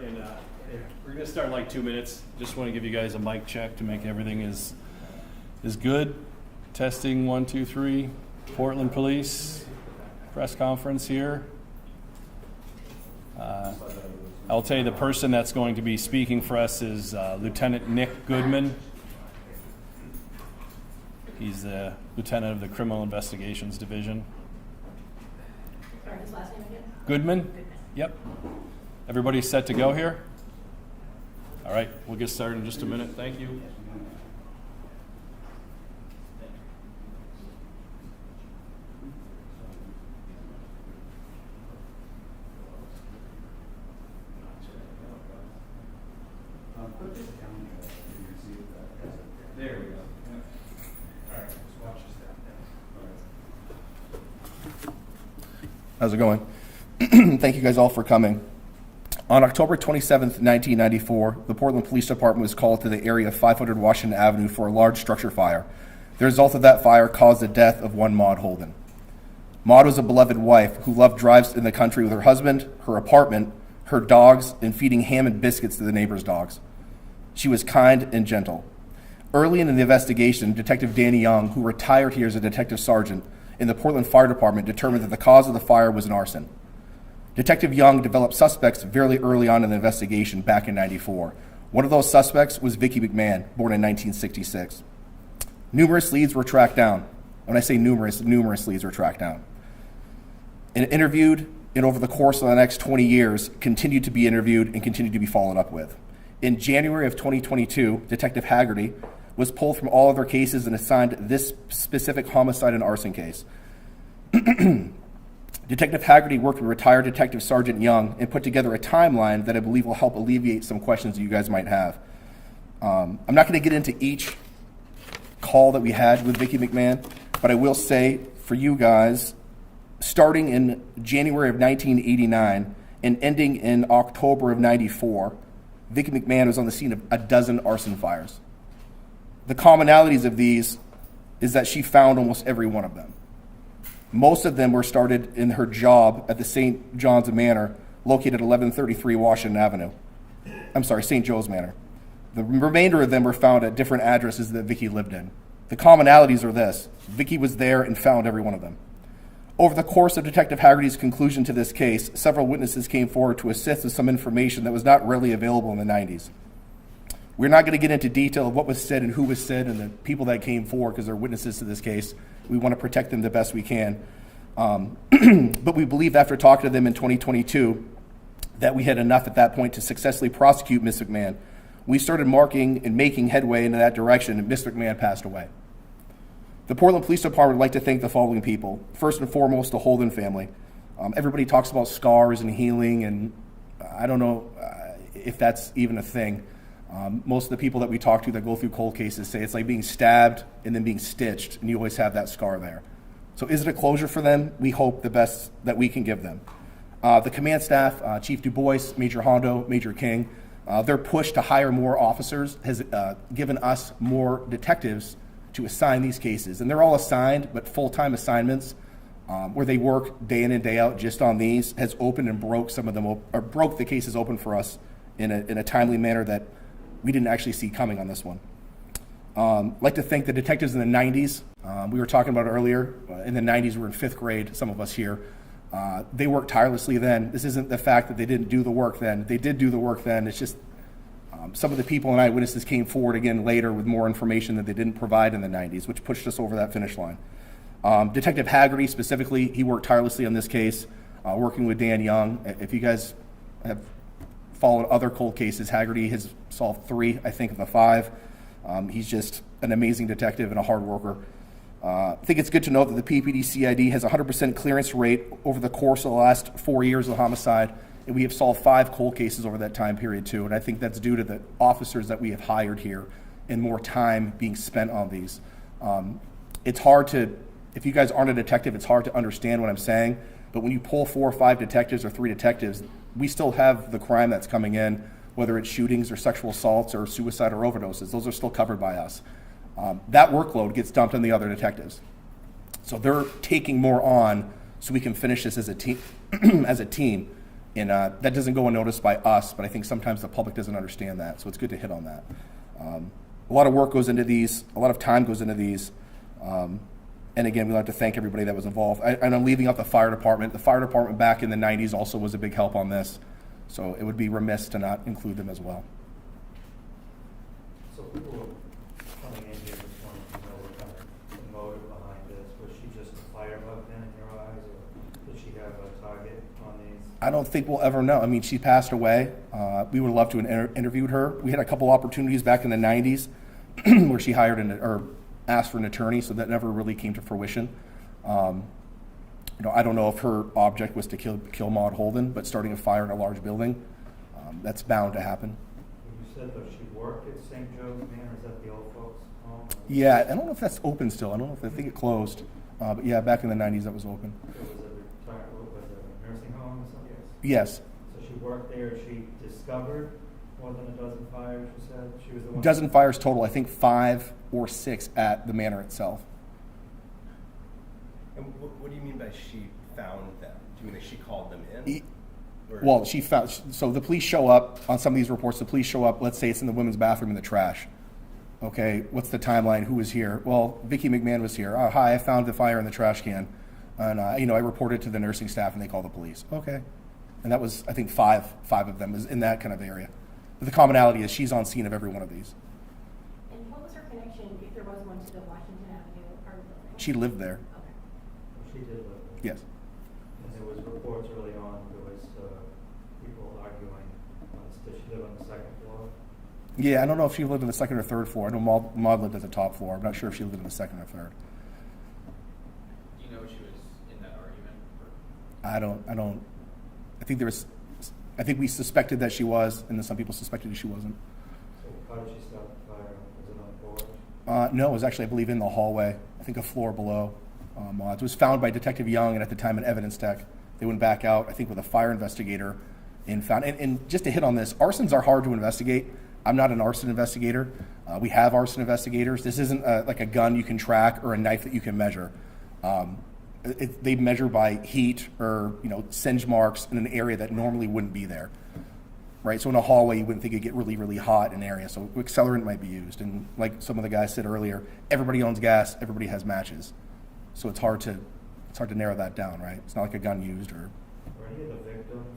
and we're going to start in like 2 minutes. Just want to give you guys a mic check to make everything is good. Testing 1, 2, 3. Portland Police press conference here. I'll tell you the person that's going to be speaking for us is Lieutenant Nick Goodman. He's the lieutenant of the Criminal Investigations Division. Sorry, his last name again? Goodman? Yep. Everybody set to go here? All right, we'll get started in just a minute. Thank you. There we go. All right, just watch this down. How's it going? Thank you guys all for coming. On October 27th, 1994, the Portland Police Department was called to the area of 500 Washington Avenue for a large structure fire. The result of that fire caused the death of one Maude Holden. Maude was a beloved wife who loved drives in the country with her husband, her apartment, her dogs, and feeding ham and biscuits to the neighbors' dogs. She was kind and gentle. Early in the investigation, Detective Danny Young, who retired here as a detective sergeant in the Portland Fire Department, determined that the cause of the fire was an arson. Detective Young developed suspects very early on in the investigation back in '94. One of those suspects was Vicki McMahon, born in 1966. Numerous leads were tracked down. When I say numerous leads were tracked down. And interviewed, and over the course of the next 20 years, continued to be interviewed and continued to be followed up with. In January of 2022, Detective Haggerty was pulled from all other cases and assigned this specific homicide and arson case. Detective Haggerty worked with retired Detective Sergeant Young and put together a timeline that I believe will help alleviate some questions that you guys might have. I'm not going to get into each call that we had with Vicki McMahon, but I will say for you guys, starting in January of 1989 and ending in October of '94, Vicki McMahon was on the scene of a dozen arson fires. The commonalities of these is that she found almost every one of them. Most of them were started in her job at the St. John's Manor, located at 1133 Washington Avenue. St. Joe's Manor. The remainder of them were found at different addresses that Vicki lived in. The commonalities are this: Vicki was there and found every one of them. Over the course of Detective Haggerty's conclusion to this case, several witnesses came forward to assist with some information that was not readily available in the 90s. We're not going to get into detail of what was said and who was said and the people that came forward because they're witnesses to this case. We want to protect them the best we can. But we believe after talking to them in 2022 that we had enough at that point to successfully prosecute Ms. McMahon. We started marking and making headway into that direction, and Ms. McMahon passed away. The Portland Police Department would like to thank the following people. First and foremost, the Holden family. Everybody talks about scars and healing, and I don't know if that's even a thing. Most of the people that we talk to that go through cold cases say it's like being stabbed and then being stitched, and you always have that scar there. So is it a closure for them? We hope the best that we can give them. The command staff, Chief Du Bois, Major Hondo, Major King, their push to hire more officers has given us more detectives to assign these cases. And they're all assigned, but full-time assignments where they work day in and day out just on these has opened and broke some of them, or broke the cases open for us in a timely manner that we didn't actually see coming on this one. I'd like to thank the detectives in the 90s. We were talking about earlier. In the 90s, we were in 5th grade, some of us here. They worked tirelessly then. This isn't the fact that they didn't do the work then. They did do the work then. It's just some of the people and eyewitnesses came forward again later with more information that they didn't provide in the 90s, which pushed us over that finish line. Detective Haggerty specifically, he worked tirelessly on this case, working with Dan Young. If you guys have followed other cold cases, Haggerty has solved 3, I think, of the 5. He's just an amazing detective and a hard worker. I think it's good to note that the PPD CID has a 100% clearance rate over the course of the last 4 years of homicide, and we have solved 5 cold cases over that time period too, and I think that's due to the officers that we have hired here and more time being spent on these. It's hard to, if you guys aren't a detective, it's hard to understand what I'm saying, but when you pull 4 or 5 detectives or 3 detectives, we still have the crime that's coming in, whether it's shootings or sexual assaults or suicide or overdoses. Those are still covered by us. That workload gets dumped on the other detectives. So they're taking more on so we can finish this as a team. And that doesn't go unnoticed by us, but I think sometimes the public doesn't understand that, so it's good to hit on that. A lot of work goes into these, a lot of time goes into these, and again, we'd like to thank everybody that was involved. And I'm leaving out the fire department. The fire department back in the 90s also was a big help on this, so it would be remiss to not include them as well. So people coming in here just wanting to know what kind of the motive behind this. Was she just a firebug then in your eyes, or did she have a target on these? I don't think we'll ever know. I mean, she passed away. We would love to have interviewed her. We had a couple opportunities back in the 90s where she hired or asked for an attorney, so that never really came to fruition. I don't know if her object was to kill Maude Holden, but starting a fire in a large building, that's bound to happen. You said though she worked at St. Joe's Manor. Is that the old folks' home? Yeah, I don't know if that's open still. I don't know if I think it closed. But yeah, back in the 90s that was open. So was it a nursing home or something? Yes. So she worked there. She discovered more than a dozen fires. You said she was the one. Dozen fires total. I think 5 or 6 at the manor itself. And what do you mean by she found them? Do you mean that she called them in? Well, she found, so the police show up on some of these reports. The police show up, let's say it's in the women's bathroom in the trash. Okay, what's the timeline? Who was here? Well, Vicki McMahon was here. Oh, hi, I found the fire in the trash can. And, I reported to the nursing staff and they called the police. Okay. And that was, I think, five of them is in that kind of area. But the commonality is she's on scene of every one of these. And what was her connection, if there was one, to the Washington Avenue apartment building? She lived there. Okay. She did live there. Yes. And there was reports early on. There was people arguing. Did she live on the second floor? Yeah, I don't know if she lived on the second or third floor. I know Maude lived at the top floor. I'm not sure if she lived on the second or third. Do you know if she was in that argument? I think we suspected that she was, and then some people suspected that she wasn't. So how did she start the fire? Was it on the porch? No, it was actually, I believe, in the hallway. I think a floor below Maude's. It was found by Detective Young, and at the time an evidence tech. They went back out, I think, with a fire investigator, and found. And just to hit on this, arsons are hard to investigate. I'm not an arson investigator. We have arson investigators. This isn't like a gun you can track or a knife that you can measure. They measure by heat or singe marks in an area that normally wouldn't be there, right? So in a hallway, you wouldn't think it'd get really, really hot in an area. So accelerant might be used. And like some of the guys said earlier, everybody owns gas, everybody has matches. So it's hard to narrow that down, right? It's not like a gun used or. Were any of the victims,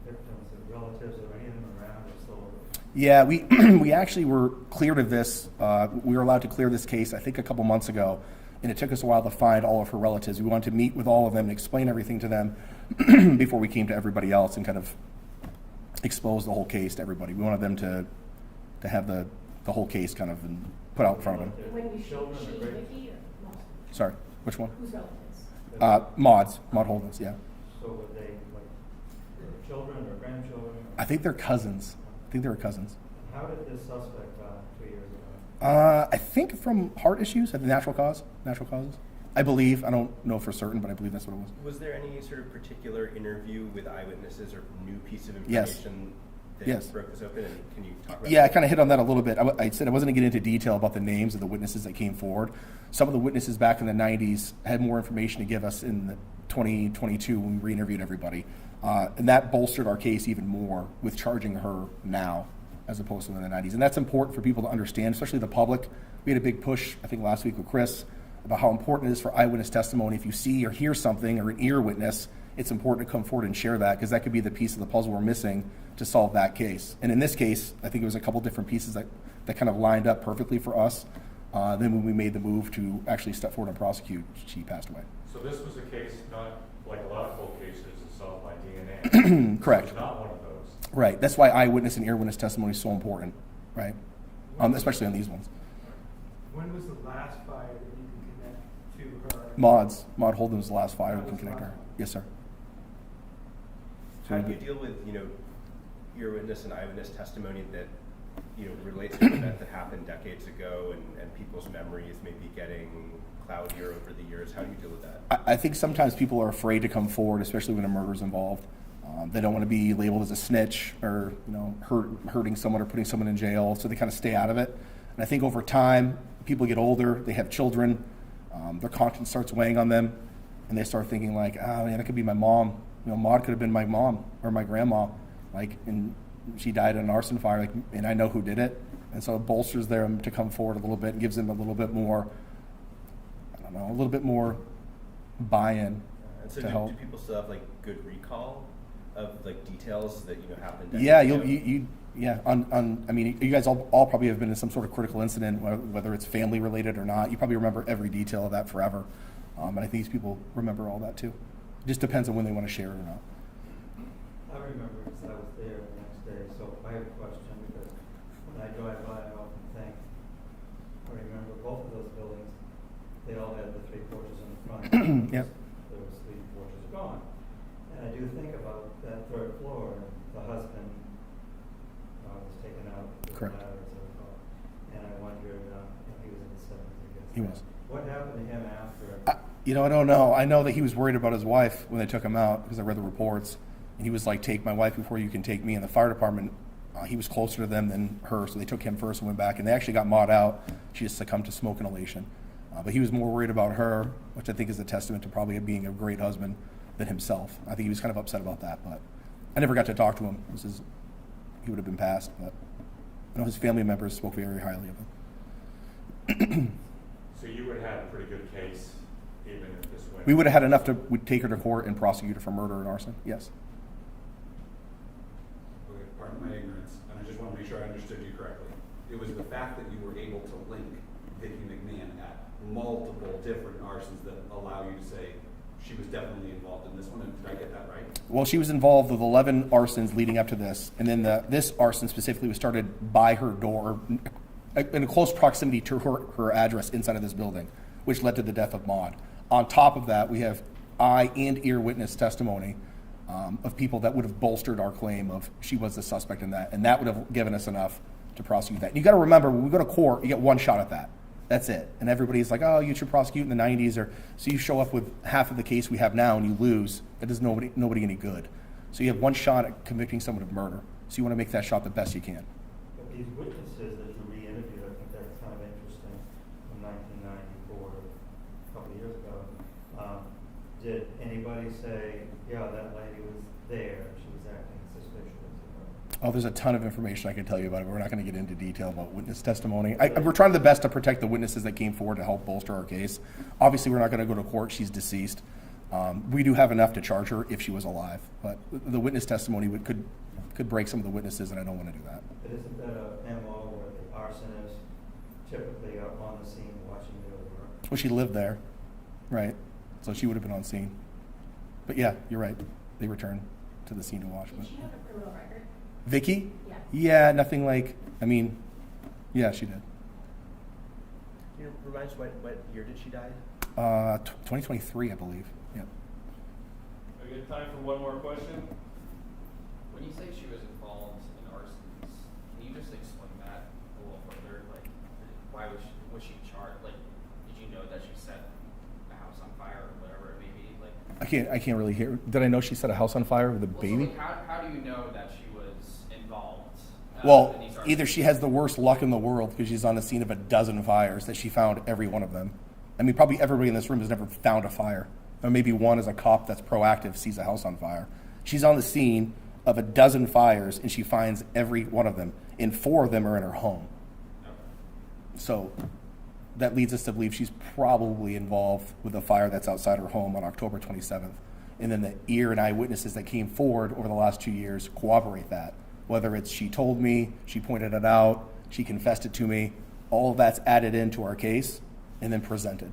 and relatives, or any of them around or still? Yeah, we actually were cleared of this. We were allowed to clear this case, I think, a couple months ago. And it took us a while to find all of her relatives. We wanted to meet with all of them and explain everything to them before we came to everybody else and kind of expose the whole case to everybody. We wanted them to have the whole case kind of put out in front of them. When you Children she, or great- Vicky, or most? Sorry, which one? Whose relatives? Maude Holden's, yeah. So were they like children or grandchildren? I think they're cousins. I think they were cousins. How did this suspect die 2 years ago? I think from heart issues, natural causes. I believe. I don't know for certain, but I believe that's what it was. Was there any sort of particular interview with eyewitnesses or new piece of Yes. information that Yes. broke this open? And can you talk about Yeah, I that? kind of hit on that a little bit. I said I wasn't going to get into detail about the names of the witnesses that came forward. Some of the witnesses back in the 90s had more information to give us in 2022 when we re-interviewed everybody. And that bolstered our case even more with charging her now as opposed to in the 90s. And that's important for people to understand, especially the public. We had a big push, I think, last week with Chris about how important it is for eyewitness testimony. If you see or hear something or an ear witness, it's important to come forward and share that because that could be the piece of the puzzle we're missing to solve that case. And in this case, I think it was a couple different pieces that kind of lined up perfectly for us. Then when we made the move to actually step forward and prosecute, she passed away. So this was a case not like a lot of cold cases is solved by DNA. Correct. So it's not one of those. Right. That's why eyewitness and ear witness testimony is so important, right? Especially on these ones. When was the last fire that you can connect to her? Maude Holden was the last fire we can connect her. Yes, sir. How do you deal with, ear witness and eyewitness testimony that, relates to an event that happened decades ago and people's memories may be getting cloudier over the years? How do you deal with that? I think sometimes people are afraid to come forward, especially when a murder is involved. They don't want to be labeled as a snitch or, hurting someone or putting someone in jail, so they kind of stay out of it. And I think over time, people get older, they have children, their conscience starts weighing on them, and they start thinking like, oh man, that could be my mom, Maude could have been my mom or my grandma, like, and she died in an arson fire, like, and I know who did it. And so it bolsters them to come forward a little bit and gives them a little bit more, I don't know, a little bit more buy-in And so to do help. people still have like good recall of like details that happened? Yeah, decades ago? I mean, you guys all probably have been in some sort of critical incident, whether it's family related or not. You probably remember every detail of that forever. And I think these people remember all that too. It just depends on when they want to share it or not. I remember because I was there the next day, so I have a question because when I drive by, I often think, I remember both of those buildings, they all had the 3 porches in the front. Yep. Those 3 porches are gone. And I do think about that 3rd floor, and the husband was taken out with Correct. ladder, as I recall. And I wondered, he was in the 70s, I guess. He was. What happened to him after? I don't know. I know that he was worried about his wife when they took him out because I read the reports. And he was like, take my wife before you can take me. And the fire department, he was closer to them than her, so they took him first and went back. And they actually got Maude out. She just succumbed to smoke inhalation. But he was more worried about her, which I think is a testament to probably being a great husband than himself. I think he was kind of upset about that. But I never got to talk to him. He would have been passed. But I know his family members spoke very highly of him. So you would have a pretty good case, even if this went. We would have had enough to would take her to court and prosecute her for murder and arson. Yes. Okay, pardon my ignorance, and I just want to make sure I understood you correctly. It was the fact that you were able to link Vicki McMahon at multiple different arsons that allow you to say she was definitely involved in this one. And did I get that right? Well, she was involved with 11 arsons leading up to this, and then this arson specifically was started by her door, in close proximity to her address inside of this building, which led to the death of Maude. On top of that, we have eye and ear witness testimony of people that would have bolstered our claim of she was the suspect in that, and that would have given us enough to prosecute that. And you got to remember, when we go to court, you get one shot at that. That's it. And everybody's like, oh, you should prosecute in the 90s, or so you show up with half of the case we have now and you lose. That does nobody any good. So you have one shot at convicting someone of murder. So you want to make that shot the best you can. But these witnesses that you re-interviewed, I think that's kind of interesting, from 1994, a couple of years ago. Did anybody say, yeah, that lady was there, she was acting suspicious? Oh, there's a ton of information I can tell you about it, but we're not going to get into detail about witness testimony. We're trying the best to protect the witnesses that came forward to help bolster our case. Obviously, we're not going to go to court. She's deceased. We do have enough to charge her if she was alive, but the witness testimony could break some of the witnesses, and I don't want to do that. But isn't that a MO where the arsonists typically are on the scene watching the other work? Well, she lived there, right? So she would have been on scene. But yeah, you're right. They returned to the scene to watch. Did But she have a criminal record? Vicky? Yeah. Yeah, nothing like. Yeah, she did. Remind us what year did she die? 2023, I believe. Yeah. We got time for one more question? When you say she was involved in arsons, can you just explain that a little further? Like, why was she charged? Like, did you know that she set a house on fire or whatever it may be? Like, I can't really hear. Did I know she set a house on fire with a well, baby? So, like, how do you know that she was involved? Well, in these arsons? either she has the worst luck in the world because she's on the scene of a dozen fires that she found every one of them. I mean, probably everybody in this room has never found a fire. Or maybe one is a cop that's proactive, sees a house on fire. She's on the scene of a dozen fires and she finds every one of them. And 4 of them are in her home. Okay. So that leads us to believe she's probably involved with the fire that's outside her home on October 27th. And then the ear and eyewitnesses that came forward over the last 2 years corroborate that. Whether it's she told me, she pointed it out, she confessed it to me, all of that's added into our case and then presented.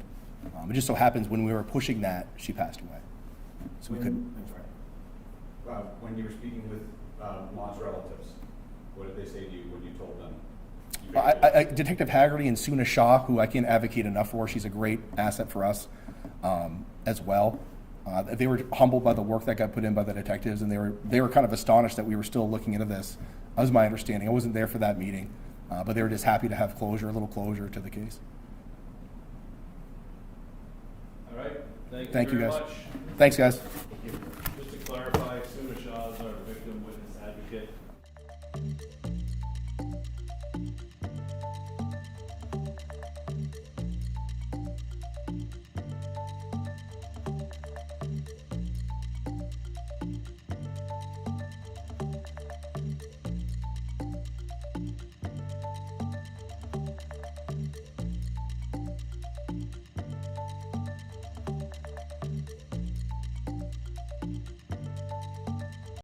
It just so happens when we were pushing that, she passed away. So we couldn't. When you were speaking with Maude's relatives, what did they say to you when you told them? Detective Haggerty and Suna Shah, who I can't advocate enough for, she's a great asset for us as well. They were humbled by the work that got put in by the detectives, and they were kind of astonished that we were still looking into this. That was my understanding. I wasn't there for that meeting, but they were just happy to have closure, a little closure to the case. All right. Thank you, very guys. much. Thanks, guys.